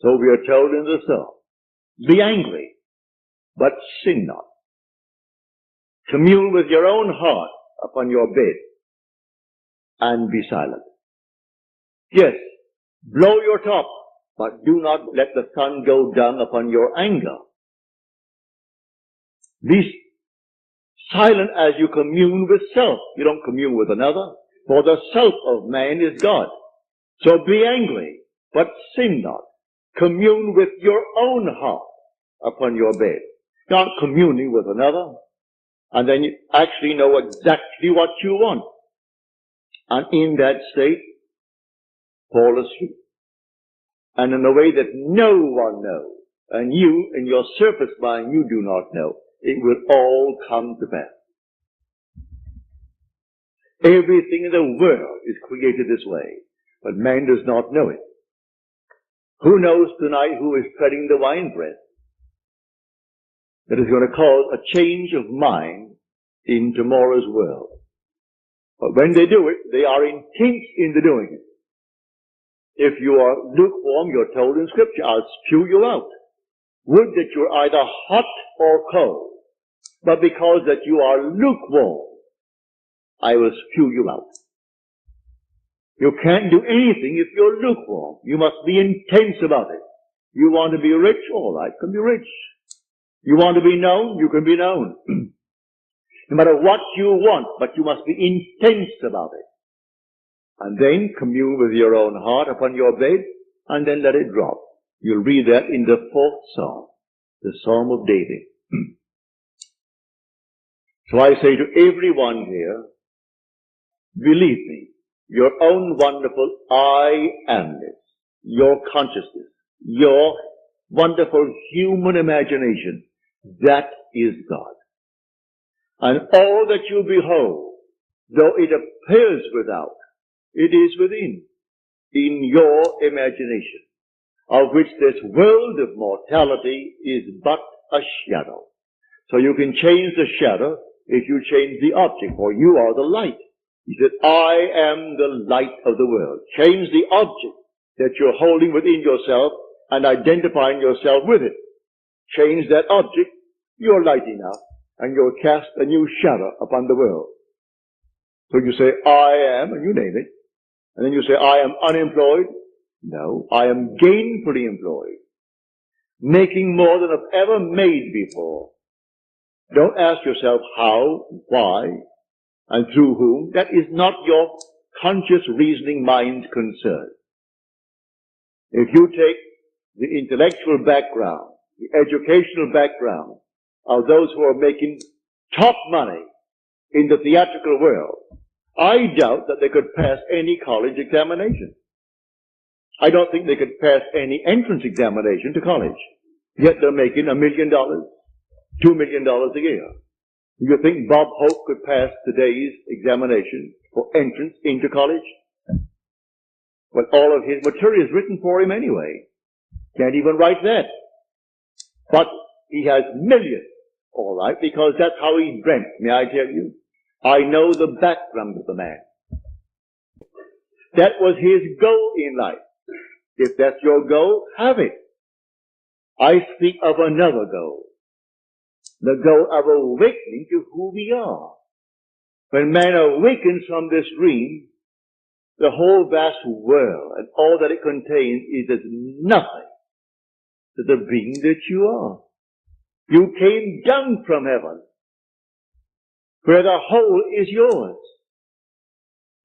So we are told in the psalm, be angry, but sin not. Commune with your own heart upon your bed and be silent. Yes, blow your top, but do not let the sun go down upon your anger. Be silent as you commune with self. You don't commune with another, for the self of man is God. So be angry, but sin not. Commune with your own heart upon your bed. Not communing with another, and then you actually know exactly what you want. And in that state, fall asleep. And in a way that no one knows, and you, in your surface mind, you do not know, it will all come to pass. Everything in the world is created this way, but man does not know it. Who knows tonight who is treading the winepress that is going to cause a change of mind in tomorrow's world? But when they do it, they are intense in the doing it. If you are lukewarm, you're told in Scripture, I'll spew you out. Would that you're either hot or cold. But because that you are lukewarm, I will spew you out. You can't do anything if you're lukewarm. You must be intense about it. You want to be rich? All right, can be rich. You want to be known? You can be known. No matter what you want, but you must be intense about it. And then commune with your own heart upon your bed, and then let it drop. You'll read that in the 4th Psalm, the Psalm of David. So I say to everyone here, believe me, your own wonderful I amness, your consciousness, your wonderful human imagination, that is God. And all that you behold, though it appears without, it is within, in your imagination, of which this world of mortality is but a shadow. So you can change the shadow if you change the object, for you are the light. He said, I am the light of the world. Change the object that you're holding within yourself and identifying yourself with it. Change that object, you're light enough, and you'll cast a new shadow upon the world. So you say, I am, and you name it. And then you say, I am unemployed. No, I am gainfully employed. Making more than I've ever made before. Don't ask yourself how, why, and through whom. That is not your conscious reasoning mind's concern. If you take the intellectual background, the educational background of those who are making top money in the theatrical world, I doubt that they could pass any college examination. I don't think they could pass any entrance examination to college. Yet they're making $1 million, $2 million a year. Do you think Bob Hope could pass today's examination for entrance into college? Well, all of his material is written for him anyway. Can't even write that. But he has millions, all right, because that's how he's dreamt. May I tell you? I know the background of the man. That was his goal in life. If that's your goal, have it. I speak of another goal. The goal of awakening to who we are. When man awakens from this dream, the whole vast world and all that it contains is as nothing to the being that you are. You came down from heaven, where the whole is yours.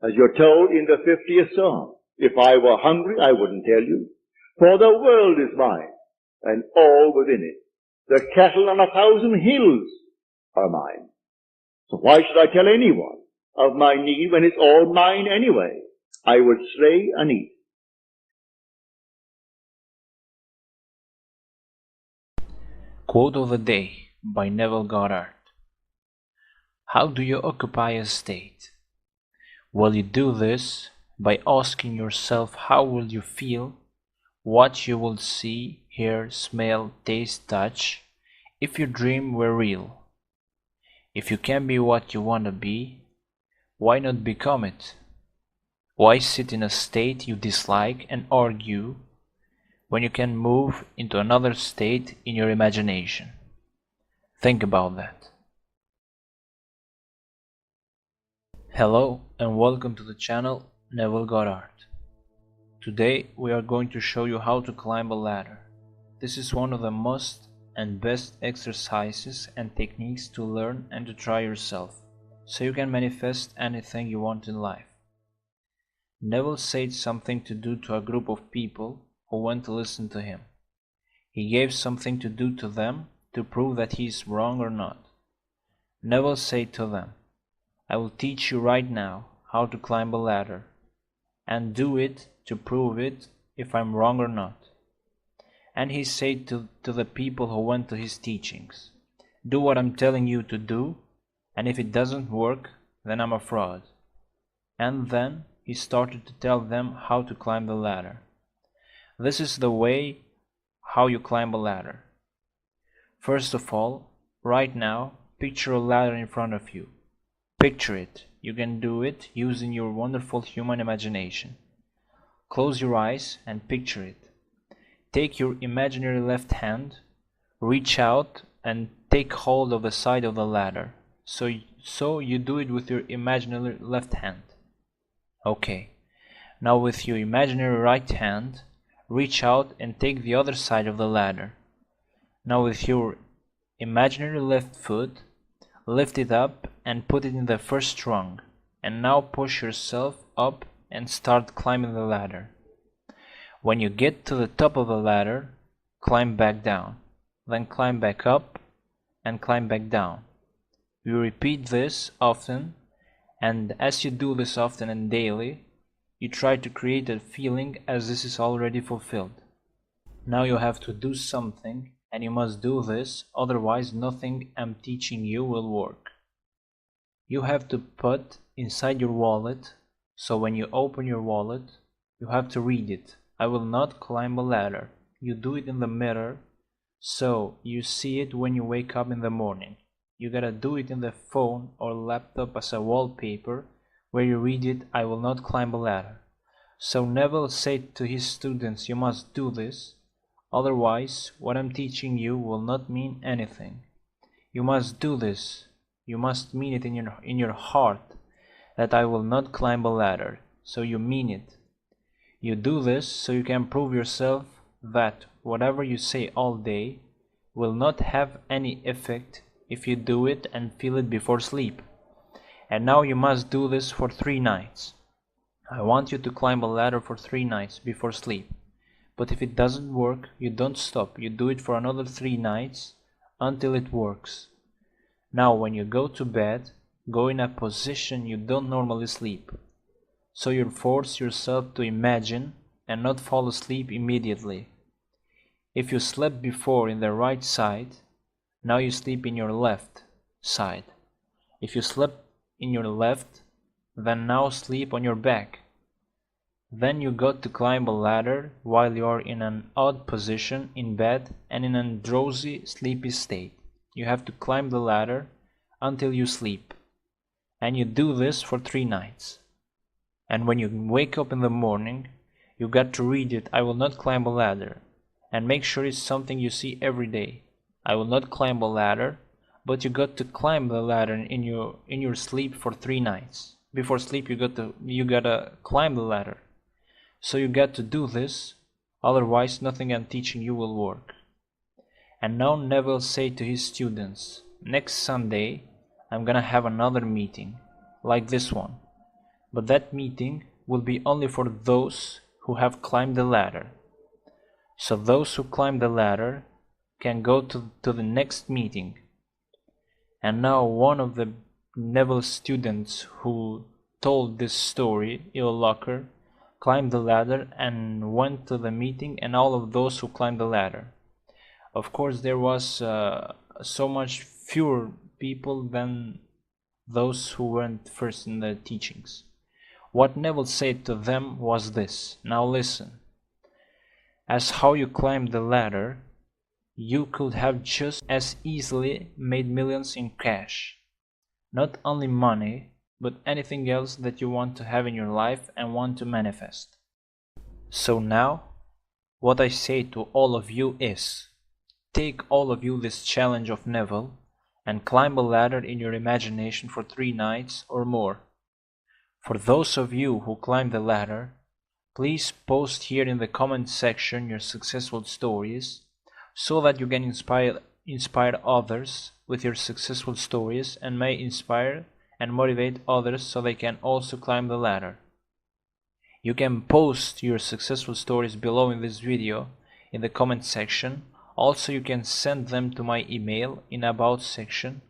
As you're told in the 50th Psalm, if I were hungry, I wouldn't tell you, for the world is mine, and all within it. The cattle on 1,000 hills are mine. So why should I tell anyone of my need when it's all mine anyway? I would slay and eat. Quote of the day by Neville Goddard. How do you occupy a state? Well, you do this by asking yourself how will you feel, what you will see, hear, smell, taste, touch, if your dream were real. If you can be what you want to be, why not become it? Why sit in a state you dislike and argue when you can move into another state in your imagination. Think about that. Hello and welcome to the channel Neville Goddard. Today we are going to show you how to climb a ladder. This is one of the most and best exercises and techniques to learn and to try yourself, so you can manifest anything you want in life. Neville said something to do to a group of people who went to listen to him. He gave something to do to them to prove that he is wrong or not. Neville said to them, "I will teach you right now how to climb a ladder, and do it to prove it if I'm wrong or not." And he said to the people who went to his teachings, "Do what I'm telling you to do, and if it doesn't work, then I'm a fraud." And then he started to tell them how to climb the ladder. This is the way how you climb a ladder. First of all, right now, picture a ladder in front of you. Picture it. You can do it using your wonderful human imagination. Close your eyes and picture it. Take your imaginary left hand, reach out and take hold of the side of the ladder. So you do it with your imaginary left hand. Okay. Now with your imaginary right hand, reach out and take the other side of the ladder. Now with your imaginary left foot, lift it up and put it in the first rung. And now push yourself up and start climbing the ladder. When you get to the top of the ladder, climb back down, then climb back up and climb back down. You repeat this often, and as you do this often and daily, you try to create a feeling as this is already fulfilled. Now you have to do something, and you must do this, otherwise nothing I'm teaching you will work. You have to put inside your wallet, so when you open your wallet, you have to read it. "I will not climb a ladder." You do it in the mirror, so you see it when you wake up in the morning. You gotta do it in the phone or laptop as a wallpaper, where you read it, "I will not climb a ladder." So Neville said to his students, you must do this, otherwise what I'm teaching you will not mean anything. You must do this. You must mean it in your heart, that I will not climb a ladder, so you mean it. You do this so you can prove yourself that whatever you say all day will not have any effect if you do it and feel it before sleep. And now you must do this for 3 nights. I want you to climb a ladder for 3 nights before sleep. But if it doesn't work, you don't stop. You do it for another 3 nights until it works. Now when you go to bed, go in a position you don't normally sleep. So you force yourself to imagine and not fall asleep immediately. If you slept before in the right side, now you sleep in your left side. If you slept in your left, then now sleep on your back. Then you got to climb a ladder while you are in an odd position in bed and in a drowsy, sleepy state. You have to climb the ladder until you sleep. And you do this for 3 nights. And when you wake up in the morning, you got to read it, "I will not climb a ladder." And make sure it's something you see every day. "I will not climb a ladder," but you got to climb the ladder in your sleep for 3 nights. Before sleep you gotta climb the ladder. So you got to do this, otherwise nothing I'm teaching you will work. And now Neville said to his students, "Next Sunday I'm gonna have another meeting, like this one. But that meeting will be only for those who have climbed the ladder. So those who climb the ladder can go to the next meeting." And now one of the Neville students who told this story, Locker, climbed the ladder and went to the meeting, and all of those who climbed the ladder. Of course there was so much fewer people than those who went first in the teachings. What Neville said to them was this: "Now listen, as how you climbed the ladder, you could have just as easily made millions in cash. Not only money, but anything else that you want to have in your life and want to manifest. So now, what I say to all of you is, take all of you this challenge of Neville and climb a ladder in your imagination for 3 nights or more. For those of you who climb the ladder, please post here in the comment section your successful stories so that you can inspire others with your successful stories and may inspire and motivate others so they can also climb the ladder. You can post your successful stories below in this video in the comment section. Also, you can send them to my email in About section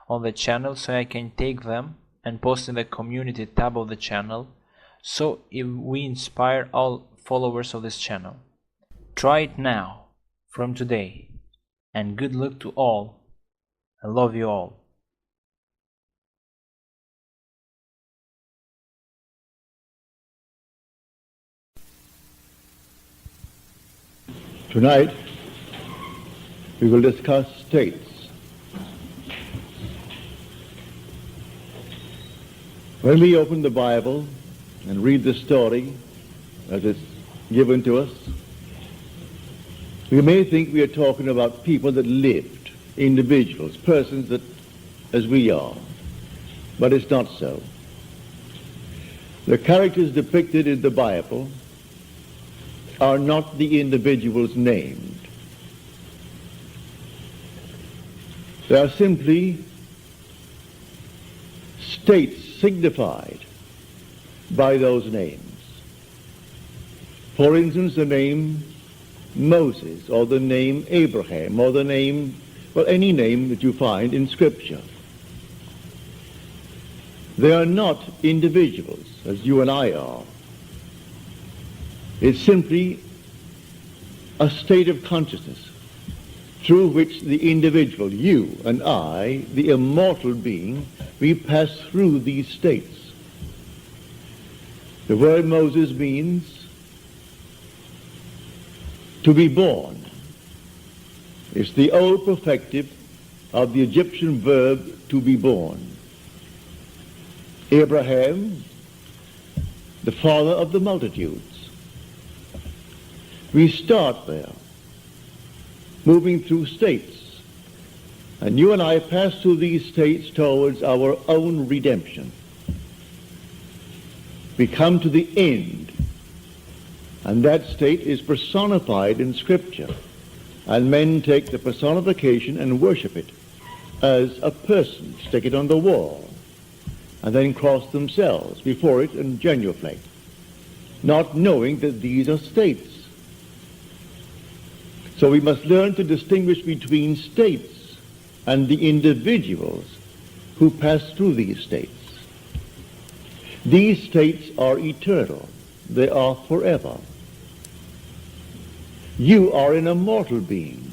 on the channel so I can take them and post in the community tab of the channel so we inspire all followers of this channel. Try it now, from today, and good luck to all. I love you all. Tonight, we will discuss states. When we open the Bible and read the story as it's given to us, we may think we are talking about people that lived, individuals, persons that, as we are, but it's not so. The characters depicted in the Bible are not the individuals named. They are simply states signified by those names. For instance, the name Moses, or the name Abraham, or the name, well, any name that you find in Scripture. They are not individuals, as you and I are. It's simply a state of consciousness through which the individual, you and I, the immortal being, we pass through these states. The word Moses means to be born. It's the old perfective of the Egyptian verb to be born. Abraham, the father of the multitudes. We start there, moving through states. And you and I pass through these states towards our own redemption. We come to the end, and that state is personified in Scripture. And men take the personification and worship it as a person, stick it on the wall, and then cross themselves before it and genuflect, not knowing that these are states. So we must learn to distinguish between states and the individuals who pass through these states. These states are eternal. They are forever. You are an immortal being,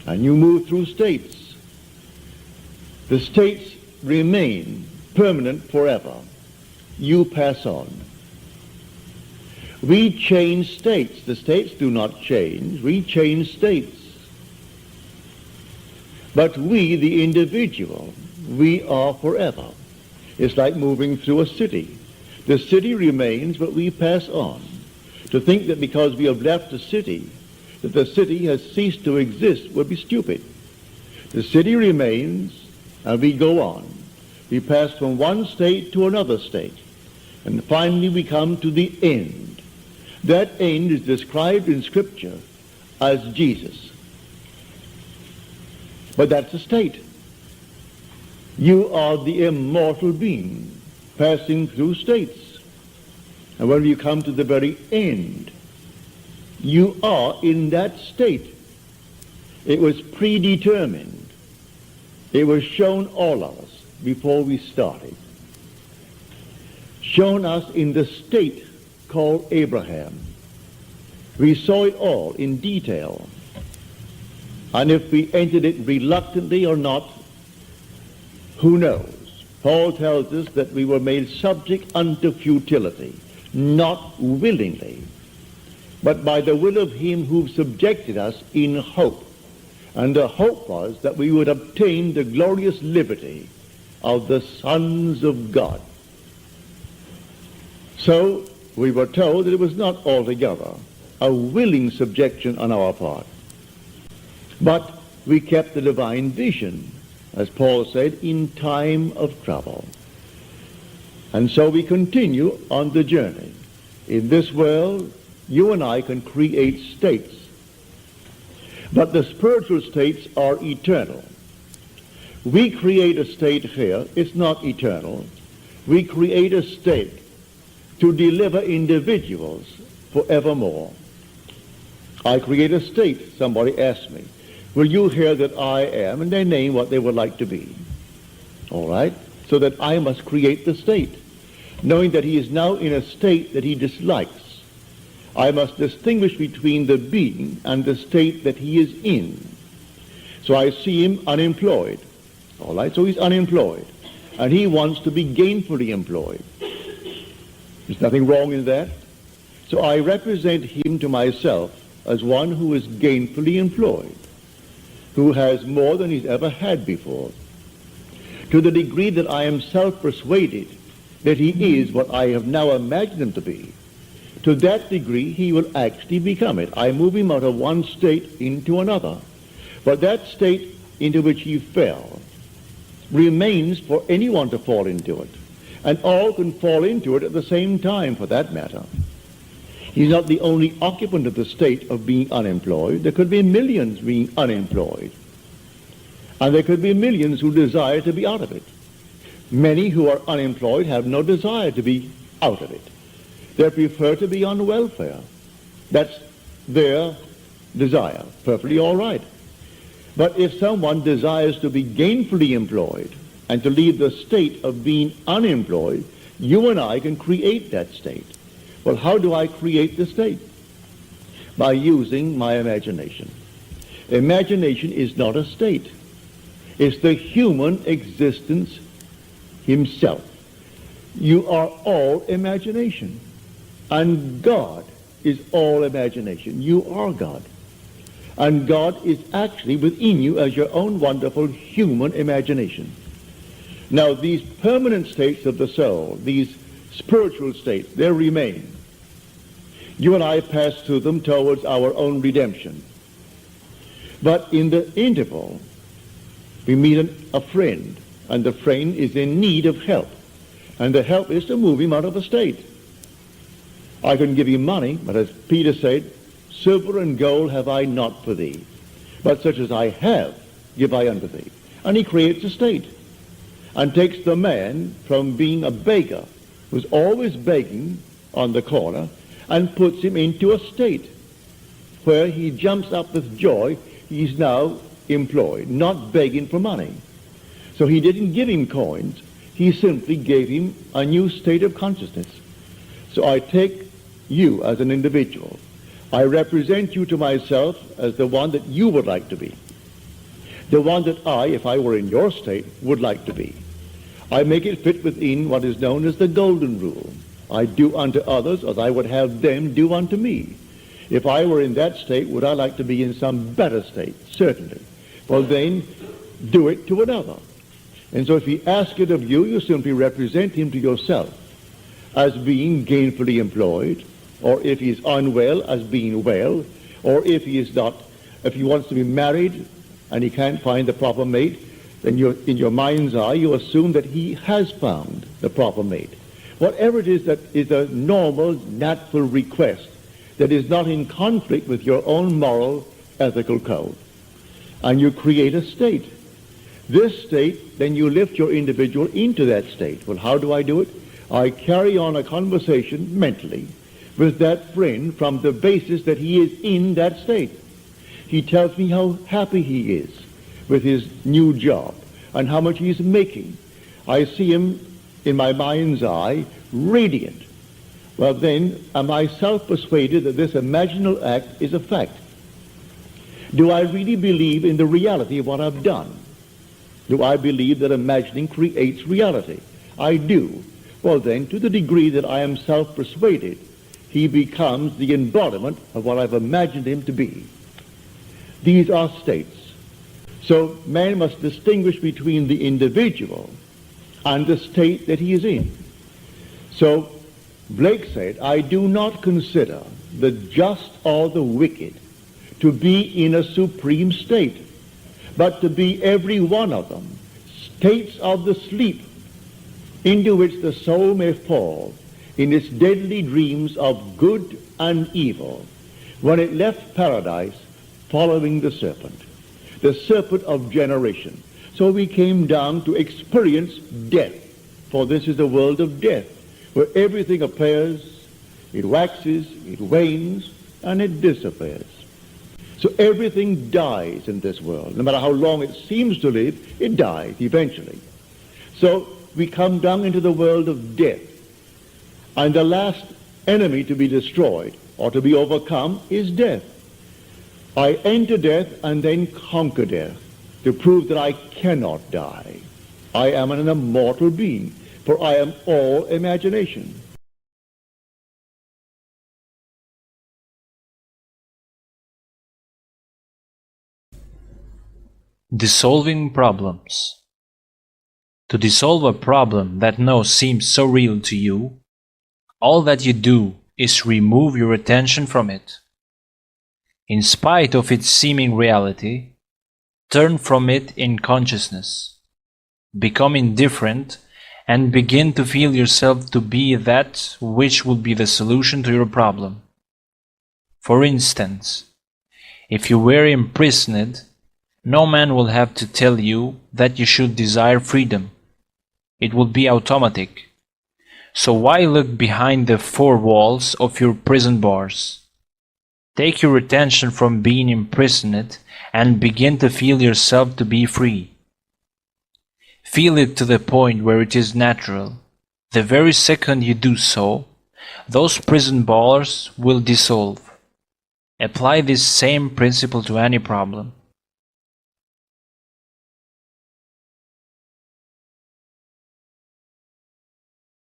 and you move through states. The states remain permanent forever. You pass on. We change states. The states do not change. We change states. But we, the individual, we are forever. It's like moving through a city. The city remains, but we pass on. To think that because we have left a city, that the city has ceased to exist would be stupid. The city remains, and we go on. We pass from one state to another state, and finally we come to the end. That end is described in Scripture as Jesus. But that's a state. You are the immortal being passing through states. And when you come to the very end, you are in that state. It was predetermined. It was shown all of us before we started. Shown us in the state called Abraham. We saw it all in detail. And if we entered it reluctantly or not, who knows? Paul tells us that we were made subject unto futility, not willingly, but by the will of him who subjected us in hope. And the hope was that we would obtain the glorious liberty of the sons of God. So we were told that it was not altogether a willing subjection on our part. But we kept the divine vision, as Paul said, in time of trouble. And so we continue on the journey. In this world, you and I can create states. But the spiritual states are eternal. We create a state here, it's not eternal. We create a state to deliver individuals forevermore. I create a state, somebody asks me, will you hear that I am, and they name what they would like to be. All right? So that I must create the state, knowing that he is now in a state that he dislikes. I must distinguish between the being and the state that he is in. So I see him unemployed. All right? So he's unemployed. And he wants to be gainfully employed. There's nothing wrong in that. So I represent him to myself as one who is gainfully employed, who has more than he's ever had before. To the degree that I am self-persuaded that he is what I have now imagined him to be, to that degree he will actually become it. I move him out of one state into another. But that state into which he fell remains for anyone to fall into it. And all can fall into it at the same time, for that matter. He's not the only occupant of the state of being unemployed. There could be millions being unemployed. And there could be millions who desire to be out of it. Many who are unemployed have no desire to be out of it. They prefer to be on welfare. That's their desire. Perfectly all right. But if someone desires to be gainfully employed and to leave the state of being unemployed, you and I can create that state. Well, how do I create the state? By using my imagination. Imagination is not a state. It's the human existence himself. You are all imagination. And God is all imagination. You are God. And God is actually within you as your own wonderful human imagination. Now, these permanent states of the soul, these spiritual states, they remain. You and I pass through them towards our own redemption. But in the interval, we meet a friend, and the friend is in need of help. And the help is to move him out of a state. I couldn't give him money, but as Peter said, silver and gold have I not for thee, but such as I have give I unto thee. And he creates a state and takes the man from being a beggar, who's always begging on the corner, and puts him into a state where he jumps up with joy. He's now employed, not begging for money. So he didn't give him coins. He simply gave him a new state of consciousness. So I take you as an individual. I represent you to myself as the one that you would like to be. The one that I, if I were in your state, would like to be. I make it fit within what is known as the golden rule. I do unto others as I would have them do unto me. If I were in that state, would I like to be in some better state? Certainly. Well, then, do it to another. And so if he asks it of you, you simply represent him to yourself as being gainfully employed, or if he is unwell, as being well, or if he is not, if he wants to be married and he can't find the proper mate, then in your mind's eye you assume that he has found the proper mate. Whatever it is that is a normal, natural request that is not in conflict with your own moral, ethical code. And you create a state. This state, then you lift your individual into that state. Well, how do I do it? I carry on a conversation mentally with that friend from the basis that he is in that state. He tells me how happy he is with his new job and how much he's making. I see him in my mind's eye radiant. Well, then, am I self-persuaded that this imaginal act is a fact? Do I really believe in the reality of what I've done? Do I believe that imagining creates reality? I do. Well, then, to the degree that I am self-persuaded, he becomes the embodiment of what I've imagined him to be. These are states. So man must distinguish between the individual and the state that he is in. So Blake said, I do not consider the just or the wicked to be in a supreme state, but to be every one of them states of the sleep into which the soul may fall in its deadly dreams of good and evil when it left paradise following the serpent of generation. So we came down to experience death, for this is the world of death, where everything appears, it waxes, it wanes, and it disappears. So everything dies in this world. No matter how long it seems to live, it dies eventually. So we come down into the world of death. And the last enemy to be destroyed or to be overcome is death. I enter death and then conquer death to prove that I cannot die. I am an immortal being, for I am all imagination. Dissolving problems. To dissolve a problem that now seems so real to you, all that you do is remove your attention from it. In spite of its seeming reality, turn from it in consciousness. Become indifferent and begin to feel yourself to be that which would be the solution to your problem. For instance, if you were imprisoned, no man will have to tell you that you should desire freedom. It will be automatic. So why look behind the four walls of your prison bars? Take your attention from being imprisoned and begin to feel yourself to be free. Feel it to the point where it is natural. The very second you do so, those prison bars will dissolve. Apply this same principle to any problem.